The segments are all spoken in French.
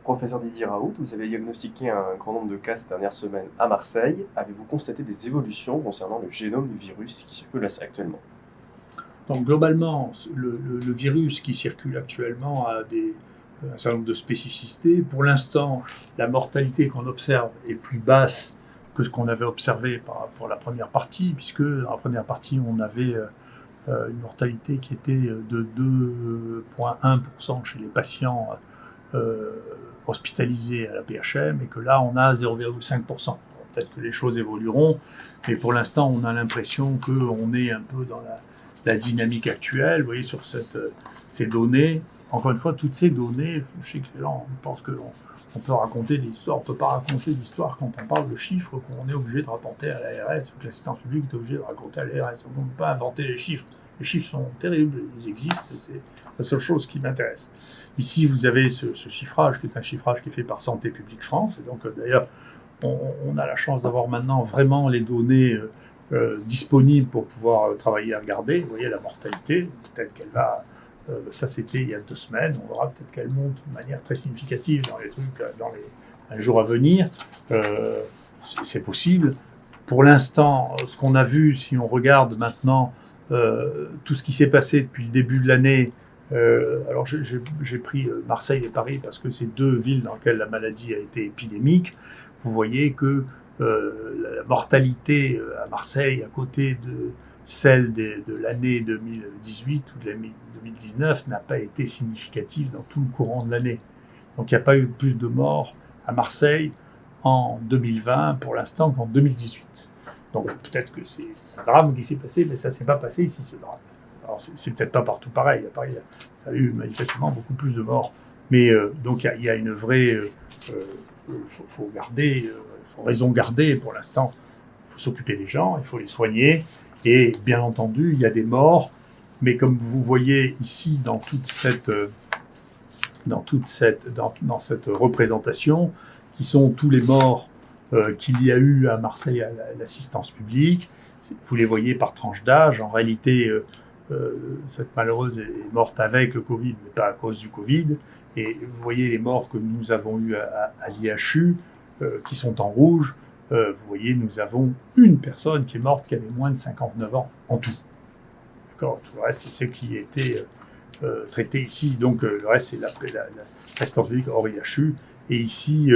Professeur Didier Raoult, vous avez diagnostiqué un grand nombre de cas ces dernières semaines à Marseille. Avez-vous constaté des évolutions concernant le génome du virus qui circule actuellement? Donc globalement, le virus qui circule actuellement a un certain nombre de spécificités. Pour l'instant, la mortalité qu'on observe est plus basse que ce qu'on avait observé pour la première partie, puisque dans la première partie, on avait une mortalité qui était de 2,1% chez les patients hospitalisés à la PHM, et que là, on a 0,5%. Peut-être que les choses évolueront, mais pour l'instant, on a l'impression qu'on est un peu dans la dynamique actuelle. Vous voyez, sur ces données, encore une fois, toutes ces données, je sais que les gens pensent qu'on peut raconter des histoires. On ne peut pas raconter d'histoires quand on parle de chiffres qu'on est obligé de rapporter à l'ARS, ou que l'assistance publique est obligée de raconter à l'ARS. On ne peut pas inventer les chiffres. Les chiffres sont terribles, ils existent, c'est la seule chose qui m'intéresse. Ici, vous avez ce chiffrage, qui est un chiffrage qui est fait par Santé publique France. Et donc, d'ailleurs, on a la chance d'avoir maintenant vraiment les données disponibles pour pouvoir travailler à regarder. Vous voyez la mortalité, peut-être qu'elle va... ça, c'était il y a 2 semaines. On verra peut-être qu'elle monte de manière très significative dans les jours à venir. C'est possible. Pour l'instant, ce qu'on a vu, si on regarde maintenant tout ce qui s'est passé depuis le début de l'année, alors j'ai pris Marseille et Paris parce que c'est 2 villes dans lesquelles la maladie a été épidémique. Vous voyez que la mortalité à Marseille, à côté de celle de l'année 2018 ou de l'année 2019, n'a pas été significative dans tout le courant de l'année. Donc il n'y a pas eu plus de morts à Marseille en 2020 pour l'instant qu'en 2018. Donc peut-être que c'est un drame qui s'est passé, mais ça ne s'est pas passé ici, ce drame. Alors c'est peut-être pas partout pareil. À Paris, il y a eu manifestement beaucoup plus de morts. Mais donc il y a une vraie... faut garder, faut raison garder pour l'instant. Il faut s'occuper des gens, il faut les soigner. Et bien entendu, il y a des morts. Mais comme vous voyez ici dans cette représentation, qui sont tous les morts qu'il y a eu à Marseille à l'assistance publique, vous les voyez par tranche d'âge. En réalité, cette malheureuse est morte avec le Covid, mais pas à cause du Covid. Et vous voyez les morts que nous avons eues à l'IHU, qui sont en rouge. Vous voyez, nous avons une personne qui est morte qui avait moins de 59 ans en tout. D'accord. Tout le reste, c'est ce qui était traité ici. Donc le reste, c'est l'assistance publique hors IHU. Et ici,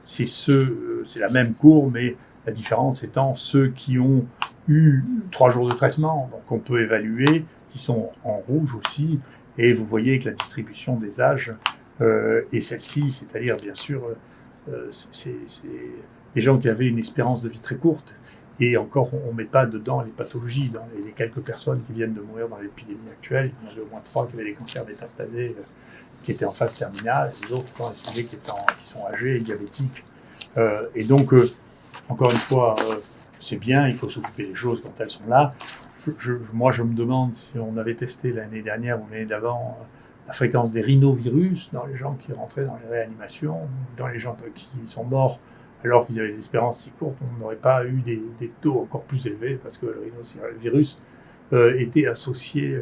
c'est la même courbe, mais la différence étant ceux qui ont eu 3 jours de traitement, donc on peut évaluer, qui sont en rouge aussi. Et vous voyez que la distribution des âges est celle-ci, c'est-à-dire bien sûr, c'est les gens qui avaient une espérance de vie très courte. Et encore, on ne met pas dedans les pathologies. Dans les quelques personnes qui viennent de mourir dans l'épidémie actuelle, il y en avait au moins 3 qui avaient des cancers métastasés, qui étaient en phase terminale, les autres qui sont âgés et diabétiques. Et donc, encore une fois, c'est bien, il faut s'occuper des choses quand elles sont là. Moi, je me demande si on avait testé l'année dernière ou l'année d'avant la fréquence des rhinovirus dans les gens qui rentraient dans les réanimations, dans les gens qui sont morts alors qu'ils avaient des espérances si courtes, on n'aurait pas eu des taux encore plus élevés parce que le rhinovirus était associé,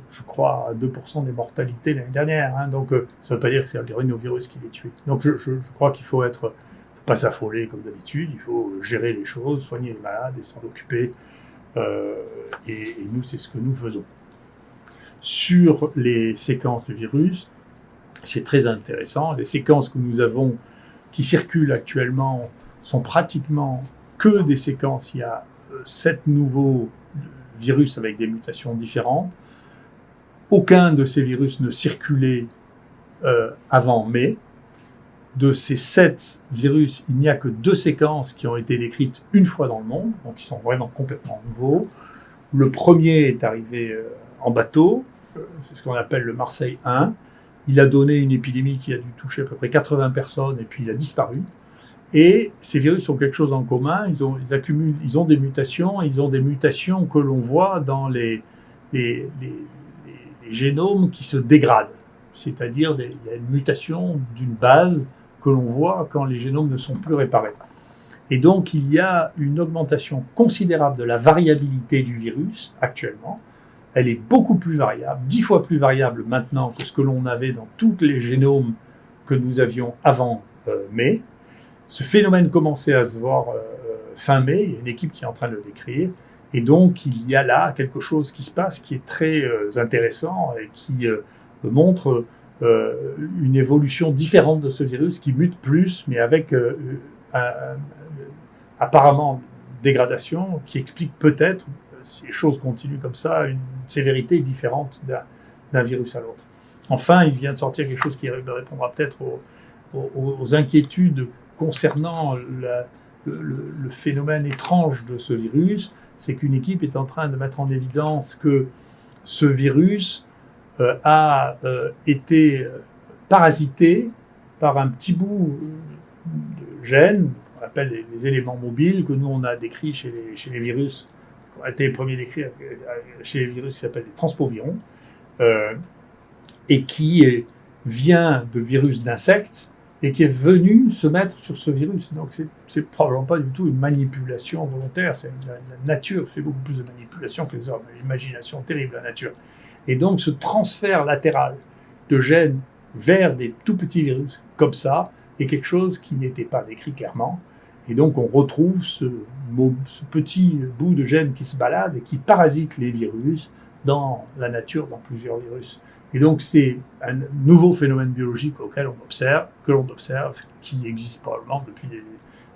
je crois, à 2% des mortalités l'année dernière. Hein. Donc, ça ne veut pas dire que c'est le rhinovirus qui les tue. Donc, je crois qu'il faut pas s'affoler comme d'habitude, il faut gérer les choses, soigner les malades et s'en occuper. Et nous, c'est ce que nous faisons. Sur les séquences du virus, c'est très intéressant. Les séquences que nous avons qui circulent actuellement sont pratiquement que des séquences. Il y a 7 nouveaux virus avec des mutations différentes. Aucun de ces virus ne circulait avant mai. De ces 7 virus, il n'y a que 2 séquences qui ont été décrites une fois dans le monde, donc ils sont vraiment complètement nouveaux. Le premier est arrivé en bateau, c'est ce qu'on appelle le Marseille 1. Il a donné une épidémie qui a dû toucher à peu près 80 personnes et puis il a disparu. Et ces virus ont quelque chose en commun, ils ont des mutations que l'on voit dans les génomes qui se dégradent. C'est-à-dire, il y a une mutation d'une base que l'on voit quand les génomes ne sont plus réparés. Et donc, il y a une augmentation considérable de la variabilité du virus actuellement. Elle est beaucoup plus variable, 10 fois plus variable maintenant que ce que l'on avait dans tous les génomes que nous avions avant mai. Ce phénomène commençait à se voir fin mai, il y a une équipe qui est en train de le décrire, et donc il y a là quelque chose qui se passe qui est très intéressant et qui montre une évolution différente de ce virus qui mute plus, mais avec apparemment une dégradation qui explique peut-être, si les choses continuent comme ça, une sévérité différente d'un virus à l'autre. Enfin, il vient de sortir quelque chose qui répondra peut-être aux inquiétudes concernant le phénomène étrange de ce virus, c'est qu'une équipe est en train de mettre en évidence que ce virus a été parasité par un petit bout de gène, qu'on appelle les éléments mobiles, que nous on a décrits chez les virus, qui ont été les premiers décrits chez les virus qui s'appellent les transpovirons, et qui vient de virus d'insectes, et qui est venu se mettre sur ce virus. Donc c'est probablement pas du tout une manipulation volontaire, c'est la nature fait beaucoup plus de manipulation que les hommes, l'imagination terrible, la nature. Et donc ce transfert latéral de gènes vers des tout petits virus comme ça est quelque chose qui n'était pas décrit clairement. Et donc on retrouve ce petit bout de gène qui se balade et qui parasite les virus dans la nature, dans plusieurs virus. Et donc c'est un nouveau phénomène biologique que l'on observe, qui existe probablement depuis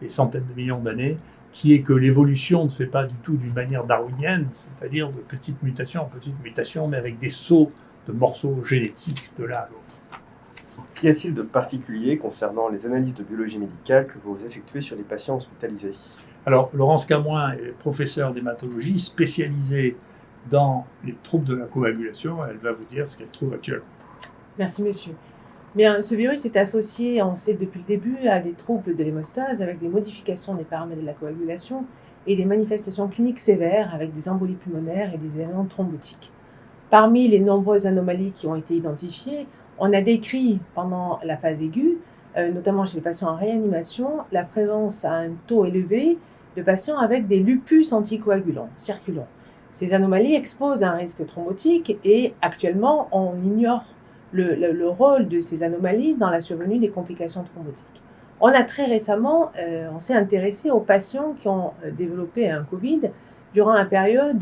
des centaines de millions d'années, qui est que l'évolution ne se fait pas du tout d'une manière darwinienne, c'est-à-dire de petites mutations en petites mutations, mais avec des sauts de morceaux génétiques de l'un à l'autre. Qu'y a-t-il de particulier concernant les analyses de biologie médicale que vous effectuez sur les patients hospitalisés ? Alors, Laurence Camoin est professeure d'hématologie spécialisée dans les troubles de la coagulation. Elle va vous dire ce qu'elle trouve actuellement. Merci, monsieur. Bien, ce virus est associé, on sait depuis le début, à des troubles de l'hémostase avec des modifications des paramètres de la coagulation et des manifestations cliniques sévères avec des embolies pulmonaires et des événements thrombotiques. Parmi les nombreuses anomalies qui ont été identifiées, on a décrit pendant la phase aiguë, notamment chez les patients en réanimation, la présence à un taux élevé de patients avec des lupus anticoagulants circulants. Ces anomalies exposent à un risque thrombotique et actuellement, on ignore le rôle de ces anomalies dans la survenue des complications thrombotiques. On a très récemment, on s'est intéressé aux patients qui ont développé un Covid durant la période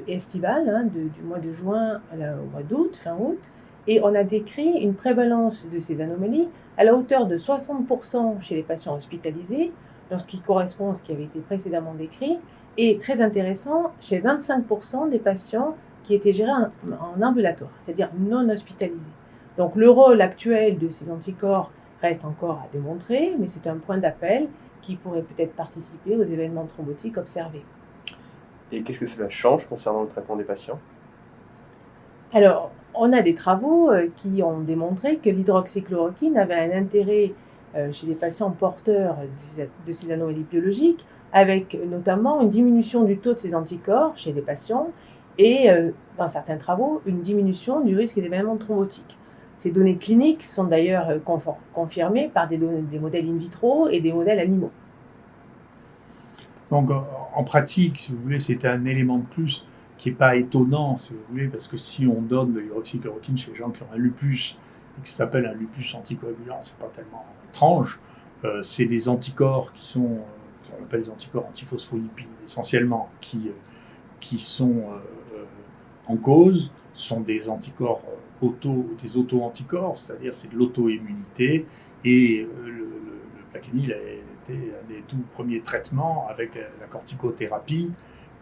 estivale, du mois de juin au mois d'août, fin août, et on a décrit une prévalence de ces anomalies à la hauteur de 60% chez les patients hospitalisés, dans ce qui correspond à ce qui avait été précédemment décrit, et très intéressant, chez 25% des patients qui étaient gérés en ambulatoire, c'est-à-dire non hospitalisés. Donc le rôle actuel de ces anticorps reste encore à démontrer, mais c'est un point d'appel qui pourrait peut-être participer aux événements thrombotiques observés. Et qu'est-ce que cela change concernant le traitement des patients ? Alors, on a des travaux qui ont démontré que l'hydroxychloroquine avait un intérêt chez les patients porteurs de ces anomalies biologiques, avec notamment une diminution du taux de ces anticorps chez les patients et, dans certains travaux, une diminution du risque d'événements thrombotiques. Ces données cliniques sont d'ailleurs confirmées par des modèles in vitro et des modèles animaux. Donc, en pratique, si vous voulez, c'est un élément de plus qui n'est pas étonnant, si vous voulez, parce que si on donne de l'hydroxychloroquine chez les gens qui ont un lupus, et qui s'appelle un lupus anticoagulant, c'est pas tellement étrange. C'est des anticorps qui sont, on appelle les anticorps antiphospholipides essentiellement, qui sont en cause, sont des anticorps des auto-anticorps, c'est-à-dire c'est de l'auto-immunité, et le Plaquenil a été un des tout premiers traitements avec la corticothérapie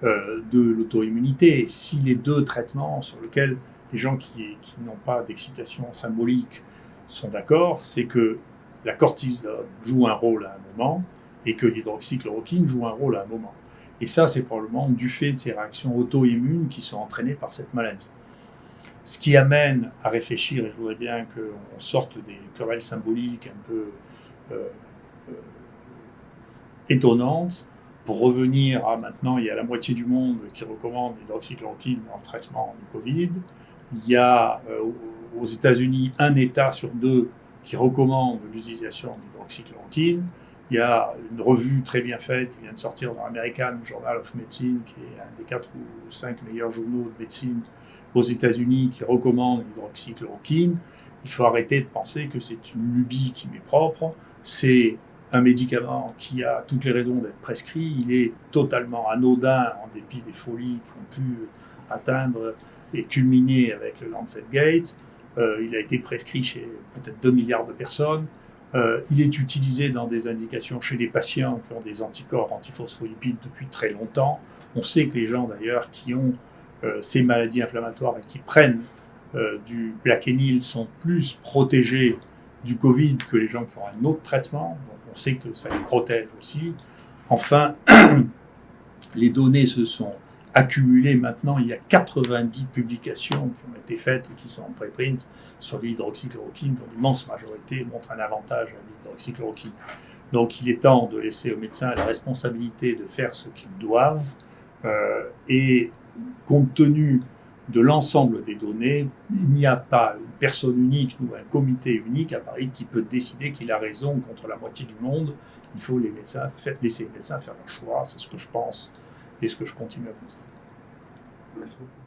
de l'auto-immunité. Et si les deux traitements sur lesquels les gens qui n'ont pas d'excitation symbolique sont d'accord, c'est que la cortisone joue un rôle à un moment et que l'hydroxychloroquine joue un rôle à un moment. Et ça, c'est probablement du fait de ces réactions auto-immunes qui sont entraînées par cette maladie. Ce qui amène à réfléchir, et je voudrais bien qu'on sorte des querelles symboliques un peu étonnantes, pour revenir à maintenant, il y a la moitié du monde qui recommande l'hydroxychloroquine dans le traitement du Covid. Il y a aux États-Unis un État sur deux qui recommande l'utilisation d'hydroxychloroquine. Il y a une revue très bien faite qui vient de sortir dans l'American Journal of Medicine, qui est un des 4 ou 5 meilleurs journaux de médecine aux États-Unis, qui recommande l'hydroxychloroquine. Il faut arrêter de penser que c'est une lubie qui m'est propre. C'est un médicament qui a toutes les raisons d'être prescrit. Il est totalement anodin en dépit des folies qui ont pu atteindre et culminer avec le Lancet Gate. Il a été prescrit chez peut-être 2 milliards de personnes. Il est utilisé dans des indications chez des patients qui ont des anticorps antiphospholipides depuis très longtemps. On sait que les gens d'ailleurs qui ont ces maladies inflammatoires et qui prennent du Plaquenil sont plus protégés du Covid que les gens qui ont un autre traitement. Donc on sait que ça les protège aussi. Enfin, les données se sont accumulées maintenant. Il y a 90 publications qui ont été faites, qui sont en préprint sur l'hydroxychloroquine, dont l'immense majorité montrent un avantage à l'hydroxychloroquine. Donc il est temps de laisser aux médecins la responsabilité de faire ce qu'ils doivent. Et compte tenu de l'ensemble des données, il n'y a pas une personne unique ou un comité unique à Paris qui peut décider qu'il a raison contre la moitié du monde. Il faut laisser les médecins faire leur choix. C'est ce que je pense et ce que je continue à penser. Merci beaucoup.